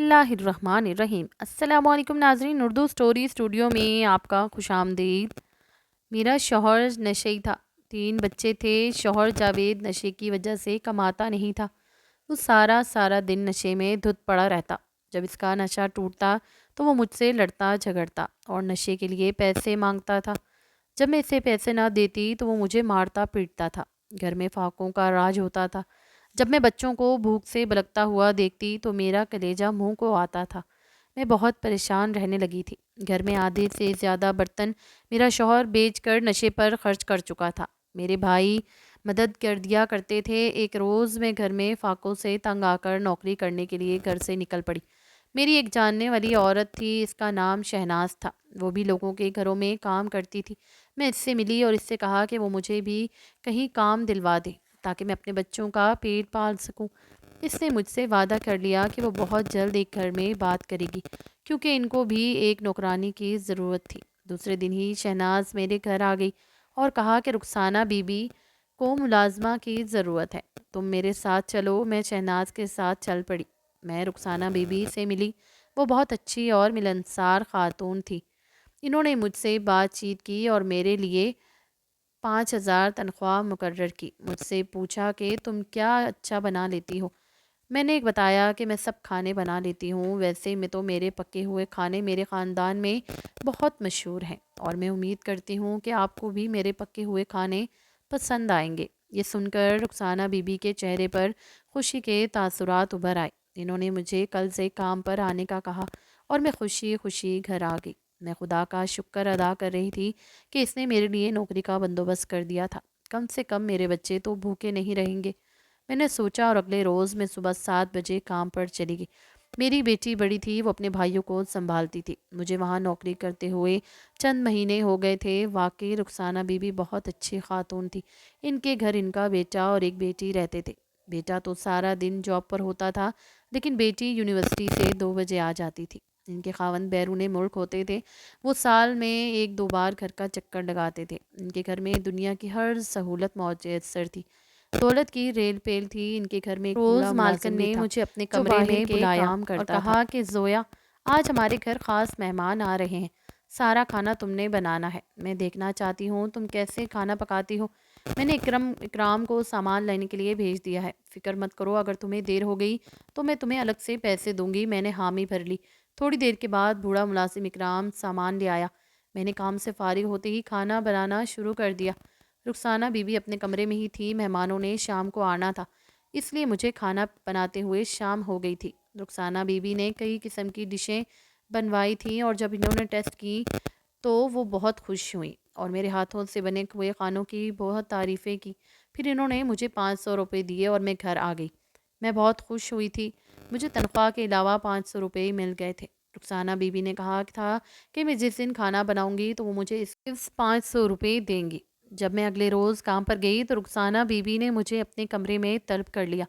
اللہ الرحمن الرحیم۔ السلام علیکم ناظرین، اردو سٹوری اسٹوڈیو میں آپ کا خوش آمدید۔ میرا شوہر نشئی تھا، 3 بچے تھے۔ شوہر جاوید نشے کی وجہ سے کماتا نہیں تھا، وہ سارا دن نشے میں دھت پڑا رہتا۔ جب اس کا نشہ ٹوٹتا تو وہ مجھ سے لڑتا جھگڑتا اور نشے کے لیے پیسے مانگتا تھا۔ جب میں اسے پیسے نہ دیتی تو وہ مجھے مارتا پیٹتا تھا۔ گھر میں فاقوں کا راج ہوتا تھا۔ جب میں بچوں کو بھوک سے بلکتا ہوا دیکھتی تو میرا کلیجہ منہ کو آتا تھا۔ میں بہت پریشان رہنے لگی تھی۔ گھر میں آدھے سے زیادہ برتن میرا شوہر بیچ کر نشے پر خرچ کر چکا تھا۔ میرے بھائی مدد کر دیا کرتے تھے۔ ایک روز میں گھر میں فاقوں سے تنگ آ کر نوکری کرنے کے لیے گھر سے نکل پڑی۔ میری ایک جاننے والی عورت تھی، اس کا نام شہناز تھا۔ وہ بھی لوگوں کے گھروں میں کام کرتی تھی۔ میں اس سے ملی اور اس سے کہا کہ وہ مجھے بھی کہیں کام دلوا دے تاکہ میں اپنے بچوں کا پیٹ پال سکوں۔ اس نے مجھ سے وعدہ کر لیا کہ وہ بہت جلد ایک گھر میں بات کرے گی، کیونکہ ان کو بھی ایک نوکرانی کی ضرورت تھی۔ دوسرے دن ہی شہناز میرے گھر آ گئی اور کہا کہ رخسانہ بی بی کو ملازمہ کی ضرورت ہے، تم میرے ساتھ چلو۔ میں شہناز کے ساتھ چل پڑی۔ میں رخسانہ بی بی سے ملی۔ وہ بہت اچھی اور ملنسار خاتون تھی۔ انہوں نے مجھ سے بات چیت کی اور میرے لیے 5,000 تنخواہ مقرر کی۔ مجھ سے پوچھا کہ تم کیا اچھا بنا لیتی ہو؟ میں نے بتایا کہ میں سب کھانے بنا لیتی ہوں۔ ویسے میں تو میرے پکے ہوئے کھانے میرے خاندان میں بہت مشہور ہیں اور میں امید کرتی ہوں کہ آپ کو بھی میرے پکے ہوئے کھانے پسند آئیں گے۔ یہ سن کر رخسانہ بی بی کے چہرے پر خوشی کے تاثرات ابھر آئے۔ انہوں نے مجھے کل سے کام پر آنے کا کہا اور میں خوشی خوشی گھر آ گئی۔ میں خدا کا شکر ادا کر رہی تھی کہ اس نے میرے لیے نوکری کا بندوبست کر دیا تھا۔ کم سے کم میرے بچے تو بھوکے نہیں رہیں گے، میں نے سوچا، اور اگلے روز میں صبح 7 بجے کام پر چلی گئی۔ میری بیٹی بڑی تھی، وہ اپنے بھائیوں کو سنبھالتی تھی۔ مجھے وہاں نوکری کرتے ہوئے چند مہینے ہو گئے تھے۔ واقعی رخسانہ بی بی بہت اچھی خاتون تھی۔ ان کے گھر ان کا بیٹا اور ایک بیٹی رہتے تھے۔ بیٹا تو سارا دن جاب پر ہوتا تھا، لیکن بیٹی یونیورسٹی سے 2 بجے آ جاتی تھی۔ ان کے خاوند بیرون ملک ہوتے تھے، وہ سال میں 1-2 بار گھر کا چکر لگاتے تھے۔ ان کے گھر میں دنیا کی ہر سہولت میسر تھی۔ دولت کی ریل پیل تھی۔ ان کے گھر میں ایک روز مالکن نے مجھے اپنے کمرے میں بلایا اور کہا کہ زویا، آج ہمارے گھر خاص مہمان آ رہے ہیں، سارا کھانا تم نے بنانا ہے۔ میں دیکھنا چاہتی ہوں تم کیسے کھانا پکاتی ہو۔ میں نے اکرام کو سامان لینے کے لیے بھیج دیا ہے، فکر مت کرو، اگر تمہیں دیر ہو گئی تو میں تمہیں الگ سے پیسے دوں گی۔ میں نے حامی بھر لی۔ تھوڑی دیر کے بعد بوڑھا ملازم اکرام سامان لے آیا۔ میں نے کام سے فارغ ہوتے ہی کھانا بنانا شروع کر دیا۔ رخسانہ بی بی اپنے کمرے میں ہی تھی۔ مہمانوں نے شام کو آنا تھا، اس لیے مجھے کھانا بناتے ہوئے شام ہو گئی تھی۔ رخسانہ بی بی نے کئی قسم کی ڈشیں بنوائی تھیں اور جب انہوں نے ٹیسٹ کی تو وہ بہت خوش ہوئیں اور میرے ہاتھوں سے بنے ہوئے کھانوں کی بہت تعریفیں کی۔ پھر انہوں نے مجھے 500 روپے دیے اور میں گھر آ گئی۔ میں بہت خوش ہوئی تھی۔ مجھے تنخواہ کے علاوہ 500 روپے مل گئے تھے۔ رخسانہ بی بی نے کہا تھا کہ میں جس دن کھانا بناؤں گی تو وہ مجھے اس 500 روپے دیں گی۔ جب میں اگلے روز کام پر گئی تو رخسانہ بی بی نے مجھے اپنے کمرے میں طلب کر لیا۔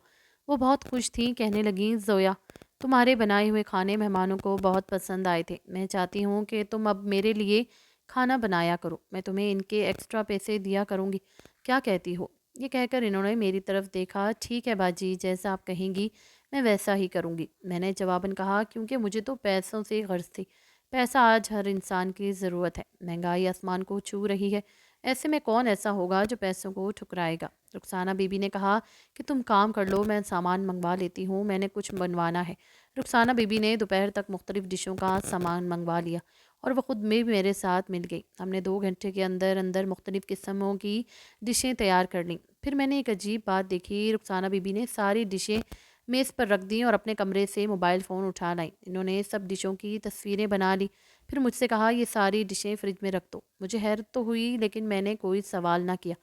وہ بہت خوش تھیں، کہنے لگیں، زویا، تمہارے بنائے ہوئے کھانے مہمانوں کو بہت پسند آئے تھے۔ میں چاہتی ہوں کہ تم اب میرے لیے کھانا بنایا کرو، میں تمہیں ان کے ایکسٹرا پیسے دیا کروں گی، کیا کہتی ہو؟ یہ کہہ کر انہوں نے میری طرف دیکھا۔ ٹھیک ہے باجی، جیسا آپ کہیں گی میں ویسا ہی کروں گی، میں نے جواباً کہا، کیونکہ مجھے تو پیسوں سے غرض تھی۔ پیسہ آج ہر انسان کی ضرورت ہے، مہنگائی آسمان کو چھو رہی ہے، ایسے میں کون ایسا ہوگا جو پیسوں کو ٹھکرائے گا؟ رخسانہ بی بی نے کہا کہ تم کام کر لو، میں سامان منگوا لیتی ہوں، میں نے کچھ بنوانا ہے۔ رخسانہ بی بی نے دوپہر تک مختلف ڈشوں کا سامان منگوا لیا اور وہ خود میں میرے ساتھ مل گئی۔ ہم نے 2 گھنٹے کے اندر اندر مختلف قسموں کی ڈشیں تیار کر لیں۔ پھر میں نے ایک عجیب بات دیکھی، رخسانہ بی بی نے ساری ڈشیں میز پر رکھ دیں اور اپنے کمرے سے موبائل فون اٹھا لائیں۔ انہوں نے سب ڈشوں کی تصویریں بنا لی، پھر مجھ سے کہا، یہ ساری ڈشیں فریج میں رکھ دو۔ مجھے حیرت تو ہوئی، لیکن میں نے کوئی سوال نہ کیا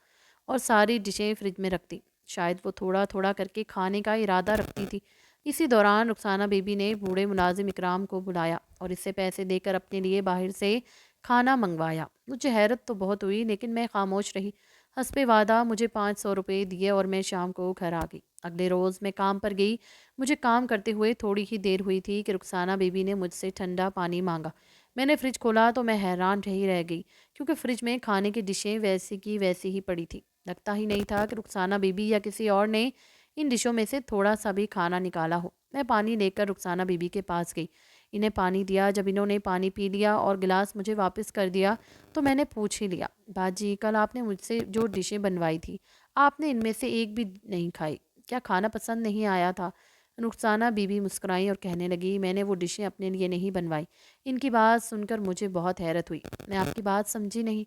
اور ساری ڈشیں فریج میں رکھ دیں۔ شاید وہ تھوڑا تھوڑا کر کے کھانے کا ارادہ رکھتی تھی۔ اسی دوران رخسانہ بی بی نے بوڑھے ملازم اکرام کو بلایا اور اس سے پیسے دے کر اپنے لیے باہر سے کھانا منگوایا۔ مجھے حیرت تو بہت ہوئی، لیکن میں خاموش رہی۔ حسب وعدہ مجھے 500 روپے دیے اور میں شام کو گھر آ گئی۔ اگلے روز میں کام پر گئی۔ مجھے کام کرتے ہوئے تھوڑی ہی دیر ہوئی تھی کہ رخسانہ بی بی نے مجھ سے ٹھنڈا پانی مانگا۔ میں نے فریج کھولا تو میں حیران رہ گئی، کیونکہ فریج میں کھانے کی ڈشیں ویسی کی ویسی ہی پڑی تھی۔ لگتا ہی نہیں تھا کہ رخسانہ بی بی یا کسی اور نے ان ڈشوں میں سے تھوڑا سا بھی کھانا نکالا ہو۔ میں پانی لے کر رخسانہ بی بی کے پاس گئی، انہیں پانی دیا۔ جب انہوں نے پانی پی لیا اور گلاس مجھے واپس کر دیا تو میں نے پوچھ ہی لیا، باجی کل آپ نے مجھ سے جو ڈشیں بنوائی تھی آپ نے ان میں سے ایک بھی نہیں کھائی، کیا کھانا پسند نہیں آیا تھا؟ رخسانہ بی بی مسکرائی اور کہنے لگی، میں نے وہ ڈشیں اپنے لیے نہیں بنوائی۔ ان کی بات سن کر مجھے بہت حیرت ہوئی۔ میں آپ کی بات سمجھی نہیں۔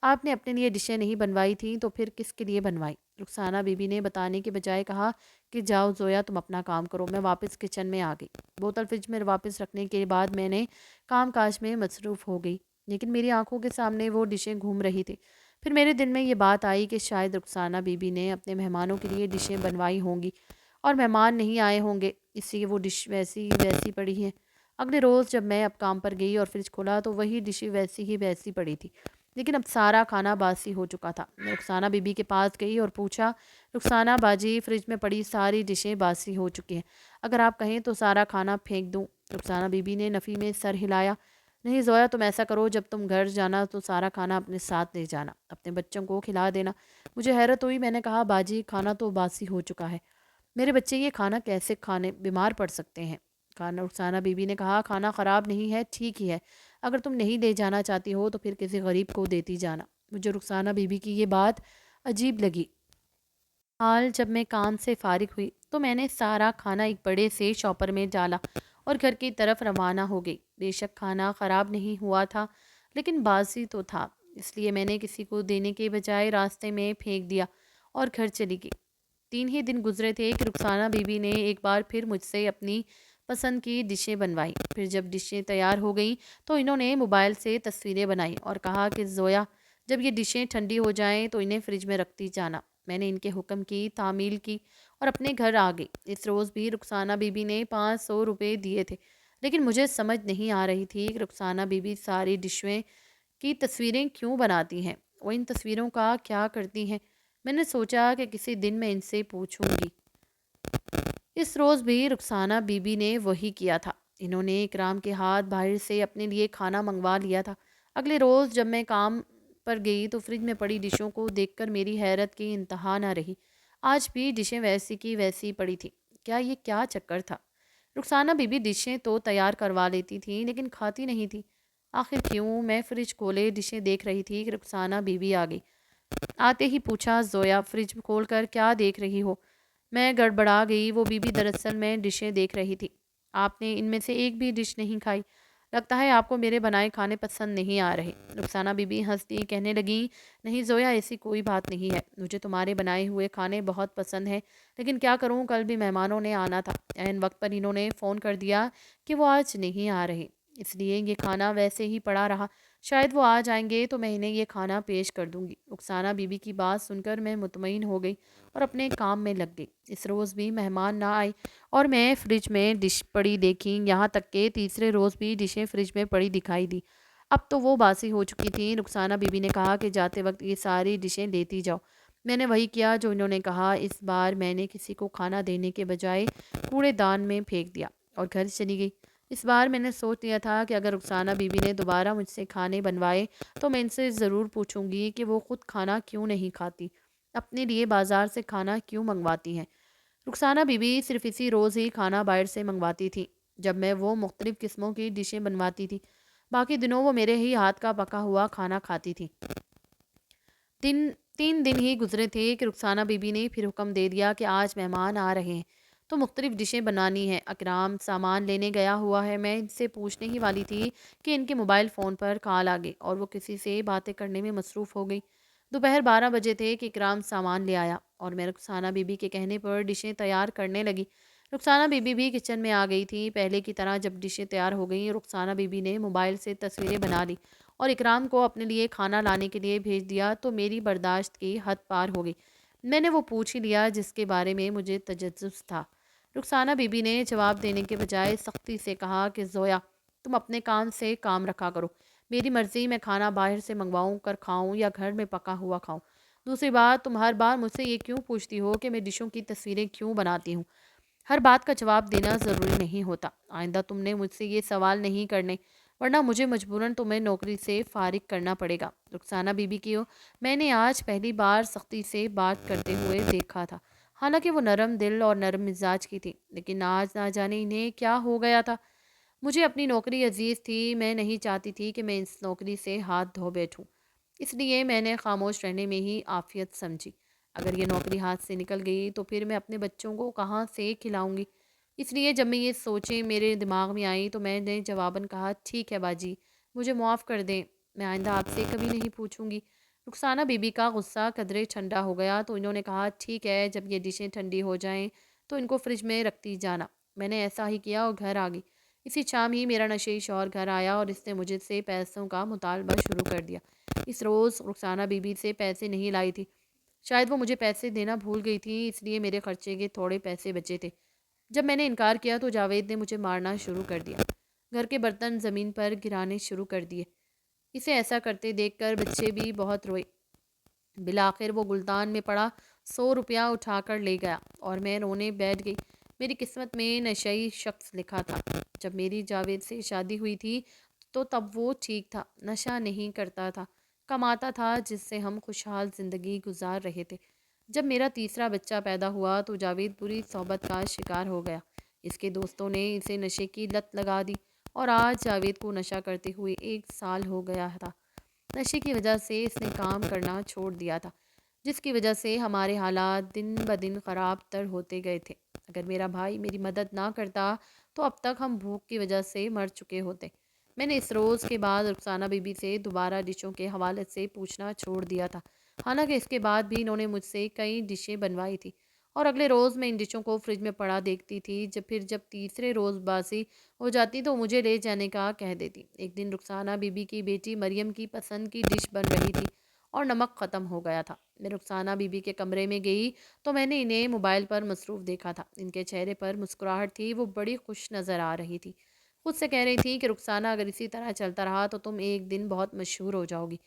آپ نے اپنے لیے ڈشیں نہیں بنوائی تھیں تو پھر کس کے لیے بنوائی؟ رخسانہ بی بی نے بتانے کے بجائے کہا کہ جاؤ زویا تم اپنا کام کرو۔ میں واپس کچن میں آ گئی۔ بوتل فریج میں واپس رکھنے کے بعد میں نے کام کاج میں مصروف ہو گئی، لیکن میری آنکھوں کے سامنے وہ ڈشیں گھوم رہی تھی۔ پھر میرے دل میں یہ بات آئی کہ شاید رخسانہ بی بی نے اپنے مہمانوں کے لیے ڈشیں بنوائی ہوں گی اور مہمان نہیں آئے ہوں گے، اس لیے وہ ڈش ویسی ویسی پڑی ہے۔ اگلے روز جب میں اب کام پر گئی اور فریج کھولا تو وہی ڈشیں ویسی ہی ویسی پڑی تھی، لیکن اب سارا کھانا باسی ہو چکا تھا۔ میں رخسانہ بی بی کے پاس گئی اور پوچھا، رخسانہ باجی فریج میں پڑی ساری ڈشیں باسی ہو چکی ہیں، اگر آپ کہیں تو سارا کھانا پھینک دوں؟ رخسانہ بی بی نے نفی میں سر ہلایا، نہیں زویا تم ایسا کرو، جب تم گھر جانا تو سارا کھانا اپنے ساتھ لے جانا، اپنے بچوں کو کھلا دینا۔ مجھے حیرت ہوئی، میں نے کہا باجی کھانا تو باسی ہو چکا ہے، میرے بچے یہ کھانا کیسے کھانے بیمار پڑ سکتے ہیں؟ کھانا رخسانہ بی بی نے کہا، کھانا خراب نہیں ہے، ٹھیک ہی ہے، اگر تم نہیں لے جانا چاہتی ہو تو پھر کسی غریب کو دیتی جانا۔ مجھے رخسانہ بی بی کی یہ بات عجیب لگی۔ حال جب میں کام سے فارغ ہوئی تو میں نے سارا کھانا ایک بڑے سے شاپر میں ڈالا اور گھر کی طرف روانہ ہو گئی۔ بے شک کھانا خراب نہیں ہوا تھا لیکن باسی تو تھا، اس لیے میں نے کسی کو دینے کے بجائے راستے میں پھینک دیا اور گھر چلی گئی۔ 3 ہی دن گزرے تھے کہ رخسانہ بی بی نے ایک بار پھر مجھ سے اپنی پسند کی ڈشیں بنوائی۔ پھر جب ڈشیں تیار ہو گئیں تو انہوں نے موبائل سے تصویریں بنائی اور کہا کہ زویا جب یہ ڈشیں ٹھنڈی ہو جائیں تو انہیں فریج میں رکھتی جانا۔ میں نے ان کے حکم کی تعمیل کی اور اپنے گھر آ گئی۔ اس روز بھی رخسانہ بی بی نے 500 روپے دیے تھے، لیکن مجھے سمجھ نہیں آ رہی تھی کہ رخسانہ بی بی ساری ڈشیں کی تصویریں کیوں بناتی ہیں، وہ ان تصویروں کا کیا کرتی ہیں؟ میں نے سوچا کہ کسی دن میں ان سے پوچھوں گی۔ اس روز بھی رخسانہ بی بی نے وہی کیا تھا، انہوں نے اکرام کے ہاتھ باہر سے اپنے لیے کھانا منگوا لیا تھا۔ اگلے روز جب میں کام پر گئی تو فریج میں پڑی ڈشوں کو دیکھ کر میری حیرت کی انتہا نہ رہی۔ آج بھی ڈشیں ویسی کی ویسی پڑی تھی، کیا یہ کیا چکر تھا؟ رخسانہ بی بی ڈشیں تو تیار کروا لیتی تھی لیکن کھاتی نہیں تھی، آخر کیوں؟ میں فریج کھولے ڈشیں دیکھ رہی تھی کہ رخسانہ بی بی آ گئی۔ آتے ہی پوچھا، زویا فریج کھول کر کیا دیکھ رہی ہو؟ میں گڑبڑا گئی، وہ بی بی دراصل میں ڈشیں دیکھ رہی تھی، آپ نے ان میں سے ایک بھی ڈش نہیں کھائی، لگتا ہے آپ کو میرے بنائے کھانے پسند نہیں آ رہے۔ رخسانہ بی بی ہنستی کہنے لگی، نہیں زویا ایسی کوئی بات نہیں ہے، مجھے تمہارے بنائے ہوئے کھانے بہت پسند ہیں، لیکن کیا کروں کل بھی مہمانوں نے آنا تھا، عین وقت پر انہوں نے فون کر دیا کہ وہ آج نہیں آ رہے، اس لیے یہ کھانا ویسے ہی پڑا رہا، شاید وہ آ جائیں گے تو میں انہیں یہ کھانا پیش کر دوں گی۔ رخسانہ بی بی کی بات سن کر میں مطمئن ہو گئی اور اپنے کام میں لگ گئی۔ اس روز بھی مہمان نہ آئے اور میں فریج میں ڈش پڑی دیکھی، یہاں تک کہ تیسرے روز بھی ڈشیں فریج میں پڑی دکھائی دی، اب تو وہ باسی ہو چکی تھیں۔ رخسانہ بی بی نے کہا کہ جاتے وقت یہ ساری ڈشیں لیتی جاؤ۔ میں نے وہی کیا جو انہوں نے کہا، اس بار میں نے کسی کو کھانا دینے کے بجائے کوڑے دان میں پھینک دیا اور گھر چلی گئی۔ اس بار میں نے سوچ لیا تھا کہ اگر رخسانہ بی بی نے دوبارہ مجھ سے کھانے بنوائے تو میں ان سے ضرور پوچھوں گی کہ وہ خود کھانا کیوں نہیں کھاتی، اپنے لیے بازار سے کھانا کیوں منگواتی ہیں۔ رخسانہ بی بی صرف اسی روز ہی کھانا باہر سے منگواتی تھی جب میں وہ مختلف قسموں کی ڈشیں بنواتی تھی، باقی دنوں وہ میرے ہی ہاتھ کا پکا ہوا کھانا کھاتی تھی۔ 3 دن ہی گزرے تھے کہ رخسانہ بی بی نے پھر حکم دے دیا کہ آج مہمان آ رہے ہیں تو مختلف ڈشیں بنانی ہیں، اکرام سامان لینے گیا ہوا ہے۔ میں ان سے پوچھنے ہی والی تھی کہ ان کے موبائل فون پر کال آ گئی اور وہ کسی سے باتیں کرنے میں مصروف ہو گئی۔ دوپہر 12 بجے تھے کہ اکرام سامان لے آیا اور میں رخسانہ بی بی کے کہنے پر ڈشیں تیار کرنے لگی۔ رخسانہ بی بی بھی کچن میں آ گئی تھی۔ پہلے کی طرح جب ڈشیں تیار ہو گئیں، رخسانہ بی بی نے موبائل سے تصویریں بنا لی اور اکرام کو اپنے لیے کھانا لانے کے لیے بھیج دیا تو میری برداشت کی حد پار ہو گئی۔ میں نے وہ پوچھ ہی لیا جس کے بارے میں مجھے تجسس تھا۔ رخسانہ بی بی نے جواب دینے کے بجائے سختی سے کہا کہ زویا تم اپنے کام سے کام رکھا کرو، میری مرضی میں کھانا باہر سے منگواؤں کر کھاؤں یا گھر میں پکا ہوا کھاؤں۔ دوسری بات، تم ہر بار مجھ سے یہ کیوں پوچھتی ہو کہ میں ڈشوں کی تصویریں کیوں بناتی ہوں؟ ہر بات کا جواب دینا ضروری نہیں ہوتا، آئندہ تم نے مجھ سے یہ سوال نہیں کرنے، ورنہ مجھے مجبوراً تمہیں نوکری سے فارغ کرنا پڑے گا۔ رخسانہ بی بی کی میں نے آج پہلی بار سختی سے بات کرتے ہوئے دیکھا تھا۔ حالانکہ وہ نرم دل اور نرم مزاج کی تھی، لیکن آج نہ جانے انہیں کیا ہو گیا تھا۔ مجھے اپنی نوکری عزیز تھی، میں نہیں چاہتی تھی کہ میں اس نوکری سے ہاتھ دھو بیٹھوں، اس لیے میں نے خاموش رہنے میں ہی عافیت سمجھی۔ اگر یہ نوکری ہاتھ سے نکل گئی تو پھر میں اپنے بچوں کو کہاں سے کھلاؤں گی؟ اس لیے جب میں یہ سوچیں میرے دماغ میں آئی تو میں نے جواباً کہا، ٹھیک ہے باجی، مجھے معاف کر دیں، میں آئندہ آپ سے کبھی نہیں پوچھوں گی۔ رخسانہ بی بی کا غصہ قدرے ٹھنڈا ہو گیا تو انہوں نے کہا، ٹھیک ہے، جب یہ ڈشیں ٹھنڈی ہو جائیں تو ان کو فریج میں رکھتی جانا۔ میں نے ایسا ہی کیا اور گھر آ گئی۔ اسی شام ہی میرا نشئی شوہر گھر آیا اور اس نے مجھے سے پیسوں کا مطالبہ شروع کر دیا۔ اس روز رخسانہ بی بی سے پیسے نہیں لائی تھی، شاید وہ مجھے پیسے دینا بھول گئی تھی، اس لیے میرے خرچے کے تھوڑے پیسے بچے تھے۔ جب میں نے انکار کیا تو جاوید نے مجھے مارنا شروع کر دیا، گھر کے برتن زمین پر گرانے شروع کر دیے۔ اسے ایسا کرتے دیکھ کر بچے بھی بہت روئے۔ بالآخر وہ گلدان میں پڑا 100 روپیہ اٹھا کر لے گیا اور میں رونے بیٹھ گئی۔ میری قسمت میں نشئی شخص لکھا تھا۔ جب میری جاوید سے شادی ہوئی تھی تو تب وہ ٹھیک تھا، نشہ نہیں کرتا تھا، کماتا تھا جس سے ہم خوشحال زندگی گزار رہے تھے۔ جب میرا تیسرا بچہ پیدا ہوا تو جاوید بری صحبت کا شکار ہو گیا۔ اس کے دوستوں نے اسے نشے کی لت لگا دی اور آج جاوید کو نشہ کرتے ہوئے 1 سال ہو گیا تھا۔ نشے کی وجہ سے اس نے کام کرنا چھوڑ دیا تھا، جس کی وجہ سے ہمارے حالات دن بدن خراب تر ہوتے گئے تھے۔ اگر میرا بھائی میری مدد نہ کرتا تو اب تک ہم بھوک کی وجہ سے مر چکے ہوتے۔ میں نے اس روز کے بعد رخسانہ بی بی سے دوبارہ ڈشوں کے حوالے سے پوچھنا چھوڑ دیا تھا، حالانکہ اس کے بعد بھی انہوں نے مجھ سے کئی ڈشیں بنوائی تھی اور اگلے روز میں ان ڈشوں کو فریج میں پڑا دیکھتی تھی۔ جب تیسرے روز باسی ہو جاتی تو مجھے لے جانے کا کہہ دیتی۔ ایک دن رخسانہ بی بی کی بیٹی مریم کی پسند کی ڈش بن رہی تھی اور نمک ختم ہو گیا تھا۔ میں رخسانہ بی بی کے کمرے میں گئی تو میں نے انہیں موبائل پر مصروف دیکھا تھا۔ ان کے چہرے پر مسکراہٹ تھی، وہ بڑی خوش نظر آ رہی تھی، خود سے کہہ رہی تھی کہ رخسانہ اگر اسی طرح چلتا رہا تو تم ایک دن بہت مشہور ہو جاؤ گی۔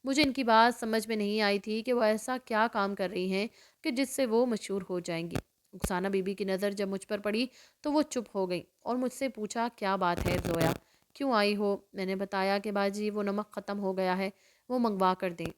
مجھے ان کی بات سمجھ میں نہیں آئی تھی کہ وہ ایسا کیا کام کر رہی ہیں کہ جس سے وہ مشہور ہو جائیں گی۔ رخسانہ بی بی کی نظر جب مجھ پر پڑی تو وہ چپ ہو گئی اور مجھ سے پوچھا، کیا بات ہے زویا، کیوں آئی ہو؟ میں نے بتایا کہ باجی وہ نمک ختم ہو گیا ہے، وہ منگوا کر دیں۔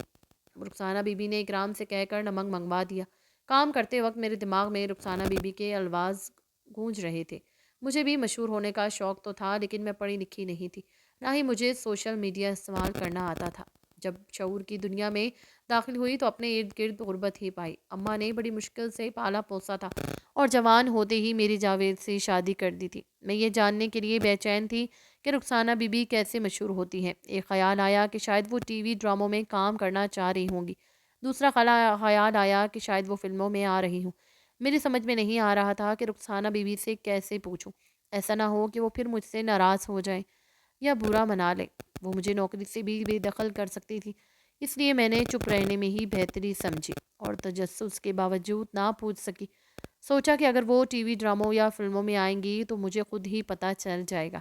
رخسانہ بی بی نے اکرام سے کہہ کر نمک منگوا دیا۔ کام کرتے وقت میرے دماغ میں رخسانہ بی بی کے الفاظ گونج رہے تھے۔ مجھے بھی مشہور ہونے کا شوق تو تھا، لیکن میں پڑھی لکھی نہیں تھی، نہ ہی مجھے سوشل میڈیا استعمال کرنا آتا تھا۔ جب شعور کی دنیا میں داخل ہوئی تو اپنے ارد گرد غربت ہی پائی۔ اماں نے بڑی مشکل سے پالا پوسا تھا اور جوان ہوتے ہی میری جاوید سے شادی کر دی تھی۔ میں یہ جاننے کے لیے بے چین تھی کہ رخسانہ بی بی کیسے مشہور ہوتی ہیں۔ ایک خیال آیا کہ شاید وہ ٹی وی ڈراموں میں کام کرنا چاہ رہی ہوں گی، دوسرا خیال آیا کہ شاید وہ فلموں میں آ رہی ہوں۔ میری سمجھ میں نہیں آ رہا تھا کہ رخسانہ بی بی سے کیسے پوچھوں، ایسا نہ ہو کہ وہ پھر مجھ سے ناراض ہو جائیں یا برا منا لیں۔ وہ مجھے نوکری سے بھی بے دخل کر سکتی تھی، اس لیے میں نے چپ رہنے میں ہی بہتری سمجھی اور تجسس کے باوجود نہ پوچھ سکی۔ سوچا کہ اگر وہ ٹی وی ڈراموں یا فلموں میں آئیں گی تو مجھے خود ہی پتہ چل جائے گا۔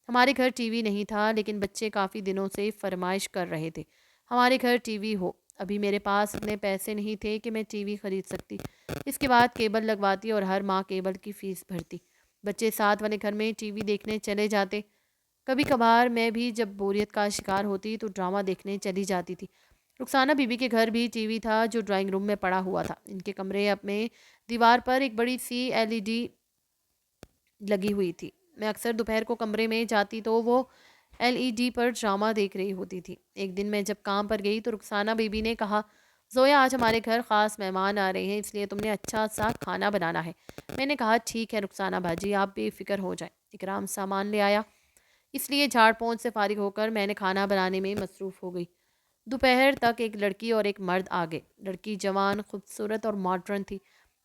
ہمارے گھر ٹی وی نہیں تھا، لیکن بچے کافی دنوں سے فرمائش کر رہے تھے ہمارے گھر ٹی وی ہو۔ ابھی میرے پاس اتنے پیسے نہیں تھے کہ میں ٹی وی خرید سکتی، اس کے بعد کیبل لگواتی اور ہر ماہ کیبل کی فیس بھرتی۔ بچے ساتھ والے گھر میں ٹی وی دیکھنے چلے جاتے، کبھی کبھار میں بھی جب بوریت کا شکار ہوتی تو ڈرامہ دیکھنے چلی جاتی تھی۔ رخسانہ بی بی کے گھر بھی ٹی وی تھا جو ڈرائنگ روم میں پڑا ہوا تھا۔ ان کے کمرے میں دیوار پر ایک بڑی سی LED لگی ہوئی تھی۔ میں اکثر دوپہر کو کمرے میں جاتی تو وہ LED پر ڈرامہ دیکھ رہی ہوتی تھی۔ ایک دن میں جب کام پر گئی تو رخسانہ بی بی نے کہا، زویا آج ہمارے گھر خاص مہمان آ رہے ہیں، اس لیے تم نے اچھا سا کھانا بنانا ہے۔ میں نے کہا، ٹھیک ہے رخسانہ باجی، آپ بے فکر ہو جائیں۔ اکرام سامان لے آیا، اس لیے جھاڑ پونچھ سے فارغ ہو کر میں نے کھانا بنانے میں مصروف ہو گئی۔ دوپہر تک ایک لڑکی اور ایک مرد آ گئے۔ لڑکی جوان، خوبصورت اور ماڈرن تھی،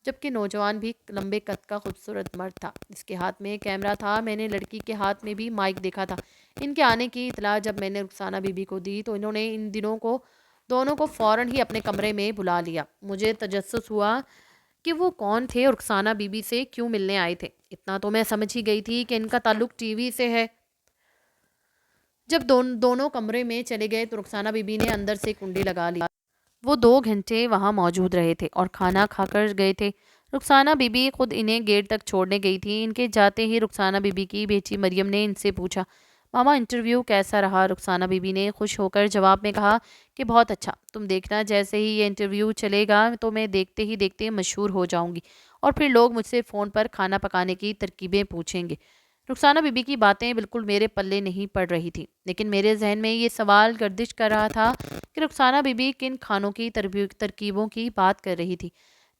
جبکہ نوجوان بھی لمبے قد کا خوبصورت مرد تھا۔ اس کے ہاتھ میں کیمرہ تھا، میں نے لڑکی کے ہاتھ میں بھی مائک دیکھا تھا۔ ان کے آنے کی اطلاع جب میں نے رخسانہ بی بی کو دی تو انہوں نے ان دونوں کو فوراً ہی اپنے کمرے میں بلا لیا۔ مجھے تجسس ہوا کہ وہ کون تھے اور رخسانہ بی بی سے کیوں ملنے آئے تھے۔ اتنا تو میں سمجھ ہی گئی تھی کہ ان کا تعلق ٹی وی سے ہے۔ جب دونوں کمرے میں چلے گئے تو رخسانہ بی بی نے اندر سے کنڈی لگا لی۔ وہ 2 گھنٹے وہاں موجود رہے تھے اور کھانا کھا کر گئے تھے۔ رخسانہ بی بی خود انہیں گیٹ تک چھوڑنے گئی تھی۔ ان کے جاتے ہی رخسانہ بی بی کی بیٹی مریم نے ان سے پوچھا، ماما انٹرویو کیسا رہا؟ رخسانہ بی بی نے خوش ہو کر جواب میں کہا کہ بہت اچھا، تم دیکھنا جیسے ہی یہ انٹرویو چلے گا تو میں دیکھتے ہی دیکھتے مشہور ہو جاؤں گی اور پھر لوگ مجھ سے فون پر کھانا پکانے کی ترکیبیں پوچھیں گے۔ رخسانہ بی بی کی باتیں بالکل میرے پلے نہیں پڑ رہی تھی، لیکن میرے ذہن میں یہ سوال گردش کر رہا تھا کہ رخسانہ بی بی کن کھانوں کی ترکیبوں کی بات کر رہی تھی۔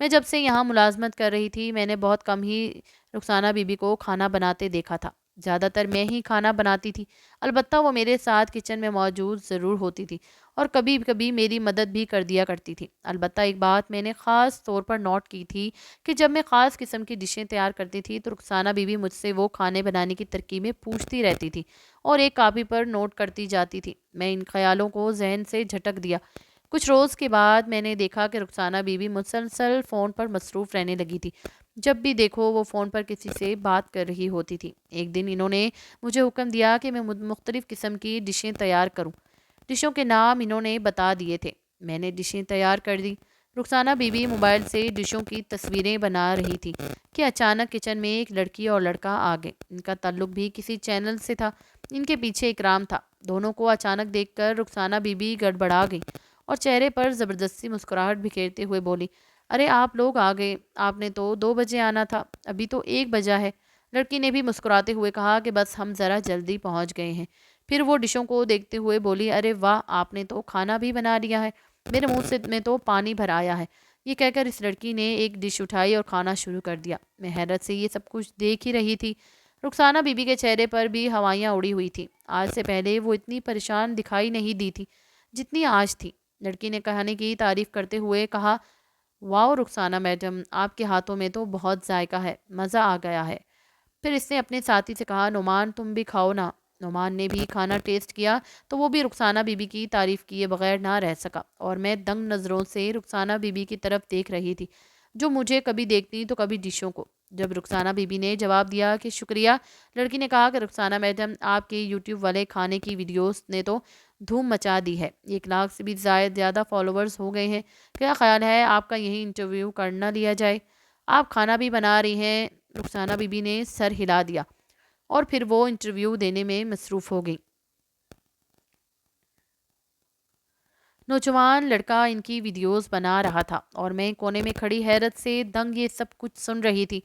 میں جب سے یہاں ملازمت کر رہی تھی میں نے بہت کم ہی رخسانہ بی بی کو کھانا بناتے دیکھا تھا۔ زیادہ تر میں ہی کھانا بناتی تھی، البتہ وہ میرے ساتھ کچن میں موجود ضرور ہوتی تھی اور کبھی کبھی میری مدد بھی کر دیا کرتی تھی۔ البتہ ایک بات میں نے خاص طور پر نوٹ کی تھی کہ جب میں خاص قسم کی ڈشیں تیار کرتی تھی تو رخسانہ بی بی مجھ سے وہ کھانے بنانے کی ترکیبیں پوچھتی رہتی تھی اور ایک کاپی پر نوٹ کرتی جاتی تھی۔ میں ان خیالوں کو ذہن سے جھٹک دیا۔ کچھ روز کے بعد میں نے دیکھا کہ رخسانہ بی بی مسلسل فون پر مصروف رہنے لگی تھی۔ جب بھی دیکھو وہ فون پر کسی سے بات کر رہی ہوتی تھی۔ ایک دن انہوں نے مجھے حکم دیا کہ میں مختلف قسم کی ڈشیں تیار کروں۔ ڈشوں کے نام انہوں نے بتا دیے تھے۔ میں نے ڈشیں تیار کر دی۔ رخسانہ بی بی موبائل سے ڈشوں کی تصویریں بنا رہی تھی کہ اچانک کچن میں ایک لڑکی اور لڑکا آ گئے۔ ان کا تعلق بھی کسی چینل سے تھا۔ ان کے پیچھے اکرام تھا۔ دونوں کو اچانک دیکھ کر رخسانہ بی بی گڑبڑا گئی اور چہرے پر زبردستی مسکراہٹ بکھیرتے ہوئے بولی، ارے آپ لوگ آ گئے، آپ نے تو 2 بجے آنا تھا، ابھی تو 1 بجا ہے۔ لڑکی نے بھی مسکراتے ہوئے کہا کہ بس ہم ذرا جلدی پہنچ گئے ہیں۔ پھر وہ ڈشوں کو دیکھتے ہوئے بولی، ارے واہ، آپ نے تو کھانا بھی بنا لیا ہے، میرے منہ سے میں تو پانی بھر آیا ہے۔ یہ کہہ کر اس لڑکی نے ایک ڈش اٹھائی اور کھانا شروع کر دیا۔ میں حیرت سے یہ سب کچھ دیکھ ہی رہی تھی۔ رخسانہ بی بی کے چہرے پر بھی ہوائیاں اڑی ہوئی تھی۔ آج سے پہلے وہ اتنی پریشان دکھائی نہیں دی تھی جتنی آج تھی۔ لڑکی نے کھانے کی تعریف کرتے ہوئے کہا، واؤ رخسانہ میڈم، آپ کے ہاتھوں میں تو بہت ذائقہ ہے، مزہ آ گیا ہے۔ پھر اس نے اپنے ساتھی سے کہا، نعمان تم بھی کھاؤ نا۔ نعمان نے بھی کھانا ٹیسٹ کیا تو وہ بھی رخسانہ بی بی کی تعریف کیے بغیر نہ رہ سکا اور میں دنگ نظروں سے رخسانہ بی بی کی طرف دیکھ رہی تھی، جو مجھے کبھی دیکھتی تو کبھی ڈشوں کو۔ جب رخسانہ بی بی نے جواب دیا کہ شکریہ، لڑکی نے کہا کہ رخسانہ میڈم، آپ کے یوٹیوب والے کھانے کی ویڈیوز نے تو دھوم مچا دی ہے، 1 لاکھ سے بھی زیادہ فالوورز ہو گئے ہیں۔ کیا خیال ہے آپ کا یہی انٹرویو کرنا لیا جائے؟ آپ کھانا بھی بنا رہی ہیں؟ رخسانہ بی بی نے سر ہلا دیا اور پھر وہ انٹرویو دینے میں مصروف ہو گئی۔ نوجوان لڑکا ان کی ویڈیوز بنا رہا تھا اور میں کونے میں کھڑی حیرت سے دنگ یہ سب کچھ سن رہی تھی۔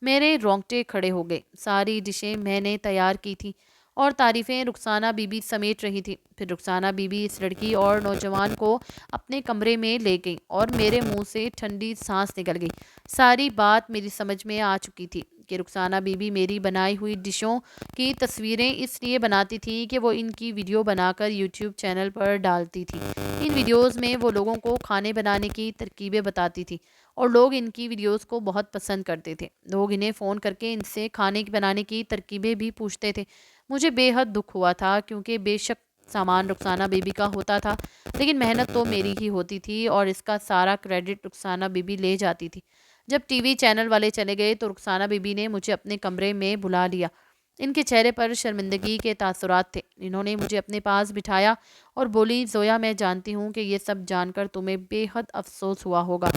میرے رونگٹے کھڑے ہو گئے۔ ساری ڈشیں میں نے تیار کی تھی اور تعریفیں رخسانہ بی بی سمیٹ رہی تھی۔ پھر رخسانہ بی بی اس لڑکی اور نوجوان کو اپنے کمرے میں لے گئی اور میرے منہ سے ٹھنڈی سانس نکل گئی۔ ساری بات میری سمجھ میں آ چکی تھی کہ رخسانہ بی بی میری بنائی ہوئی ڈشوں کی تصویریں اس لیے بناتی تھی کہ وہ ان کی ویڈیو بنا کر یوٹیوب چینل پر ڈالتی تھی۔ ان ویڈیوز میں وہ لوگوں کو کھانے بنانے کی ترکیبیں بتاتی تھی اور لوگ ان کی ویڈیوز کو بہت پسند کرتے تھے۔ لوگ انہیں فون کر کے ان سے کھانے بنانے کی ترکیبیں بھی پوچھتے تھے۔ مجھے بے حد دکھ ہوا تھا کیونکہ بے شک سامان رخسانہ بی بی کا ہوتا تھا، لیکن محنت تو میری ہی ہوتی تھی اور اس کا سارا کریڈٹ رخسانہ بی بی لے جاتی تھی۔ جب ٹی وی چینل والے چلے گئے تو رخسانہ بی بی نے مجھے اپنے کمرے میں بلا لیا۔ ان کے چہرے پر شرمندگی کے تاثرات تھے۔ انہوں نے مجھے اپنے پاس بٹھایا اور بولی، زویا میں جانتی ہوں کہ یہ سب جان کر تمہیں بے حد افسوس ہوا ہوگا،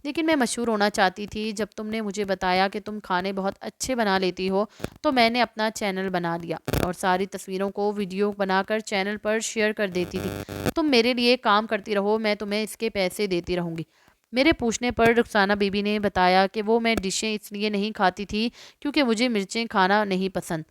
لیکن میں مشہور ہونا چاہتی تھی۔ جب تم نے مجھے بتایا کہ تم کھانے بہت اچھے بنا لیتی ہو تو میں نے اپنا چینل بنا لیا اور ساری تصویروں کو ویڈیو بنا کر چینل پر شیئر کر دیتی تھی۔ تم میرے لیے کام کرتی رہو، میں تمہیں اس کے پیسے دیتی رہوں گی۔ میرے پوچھنے پر رخسانہ بی بی نے بتایا کہ وہ میں ڈشیں اس لیے نہیں کھاتی تھی کیونکہ مجھے مرچیں کھانا نہیں پسند،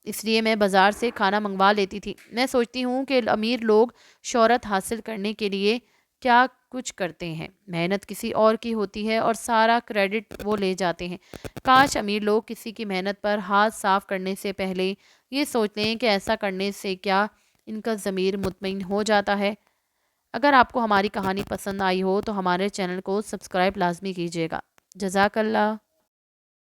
اس لیے میں بازار سے کھانا منگوا لیتی تھی۔ میں سوچتی ہوں کہ امیر لوگ شہرت حاصل کرنے کے لیے کیا کچھ کرتے ہیں، محنت کسی اور کی ہوتی ہے اور سارا کریڈٹ وہ لے جاتے ہیں۔ کاش امیر لوگ کسی کی محنت پر ہاتھ صاف کرنے سے پہلے یہ سوچ لیں کہ ایسا کرنے سے کیا ان کا ضمیر مطمئن ہو جاتا ہے۔ اگر آپ کو ہماری کہانی پسند آئی ہو تو ہمارے چینل کو سبسکرائب لازمی کیجیے گا۔ جزاک اللہ۔